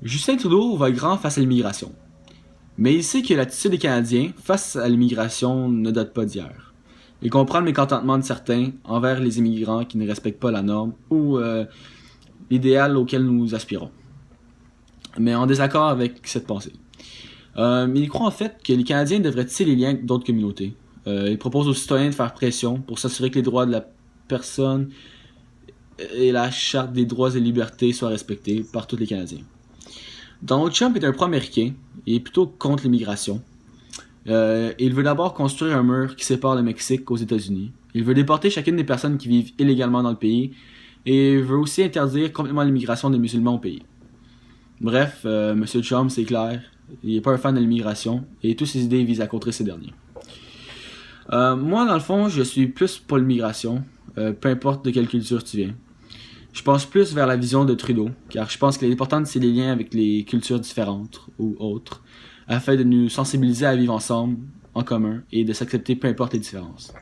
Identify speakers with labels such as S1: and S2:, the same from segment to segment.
S1: Justin Trudeau va grand face à l'immigration. Mais il sait que l'attitude des Canadiens face à l'immigration ne date pas d'hier. Il comprend le mécontentement de certains envers les immigrants qui ne respectent pas la norme ou l'idéal auquel nous aspirons, mais en désaccord avec cette pensée. Il croit en fait que les Canadiens devraient tisser les liens avec d'autres communautés. Il propose aux citoyens de faire pression pour s'assurer que les droits de la personne et la charte des droits et libertés soient respectés par tous les Canadiens. Donald Trump est un pro-américain et est plutôt contre l'immigration. Il veut d'abord construire un mur qui sépare le Mexique aux États-Unis. Il veut déporter chacune des personnes qui vivent illégalement dans le pays et veut aussi interdire complètement l'immigration des musulmans au pays. Bref, M. Trump, c'est clair, il n'est pas un fan de l'immigration et toutes ses idées visent à contrer ces derniers. Moi, dans le fond, je suis plus pour l'immigration, peu importe de quelle culture tu viens. Je pense plus vers la vision de Trudeau, car je pense qu'il est important de tisser les liens avec les cultures différentes ou autres, afin de nous sensibiliser à vivre ensemble, en commun, et de s'accepter peu importe les différences.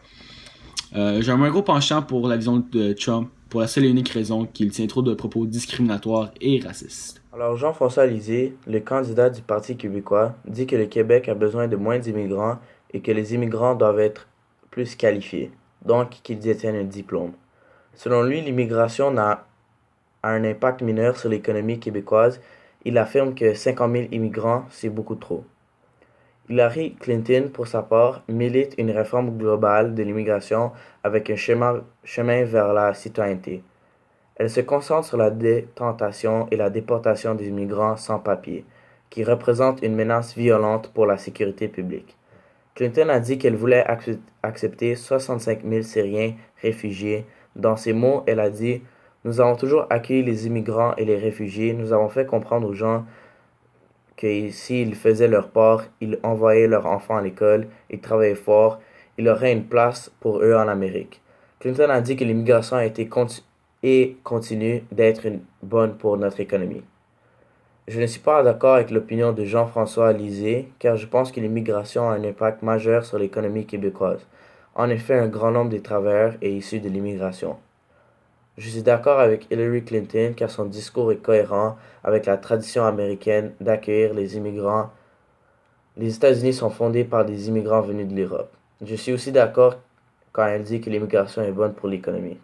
S1: J'ai un gros penchant pour la vision de Trump, pour la seule et unique raison qu'il tient trop de propos discriminatoires et racistes.
S2: Alors Jean-François Lisée, le candidat du Parti québécois, dit que le Québec a besoin de moins d'immigrants et que les immigrants doivent être plus qualifiés, donc qu'ils détiennent un diplôme. Selon lui, l'immigration a un impact mineur sur l'économie québécoise. Il affirme que 50 000 immigrants, c'est beaucoup trop. Hillary Clinton, pour sa part, milite une réforme globale de l'immigration avec un chemin vers la citoyenneté. Elle se concentre sur la détentation et la déportation des immigrants sans papier, qui représentent une menace violente pour la sécurité publique. Clinton a dit qu'elle voulait accepter 65 000 Syriens réfugiés. Dans ces mots, elle a dit: Nous avons toujours accueilli les immigrants et les réfugiés. Nous avons fait comprendre aux gens que s'ils faisaient leur part, ils envoyaient leurs enfants à l'école, ils travaillaient fort, il y aurait une place pour eux en Amérique. Clinton a dit que l'immigration a été et continue d'être bonne pour notre économie. Je ne suis pas d'accord avec l'opinion de Jean-François Lisée, car je pense que l'immigration a un impact majeur sur l'économie québécoise. En effet, un grand nombre des travailleurs est issu de l'immigration. Je suis d'accord avec Hillary Clinton car son discours est cohérent avec la tradition américaine d'accueillir les immigrants. Les États-Unis sont fondés par des immigrants venus de l'Europe. Je suis aussi d'accord quand elle dit que l'immigration est bonne pour l'économie.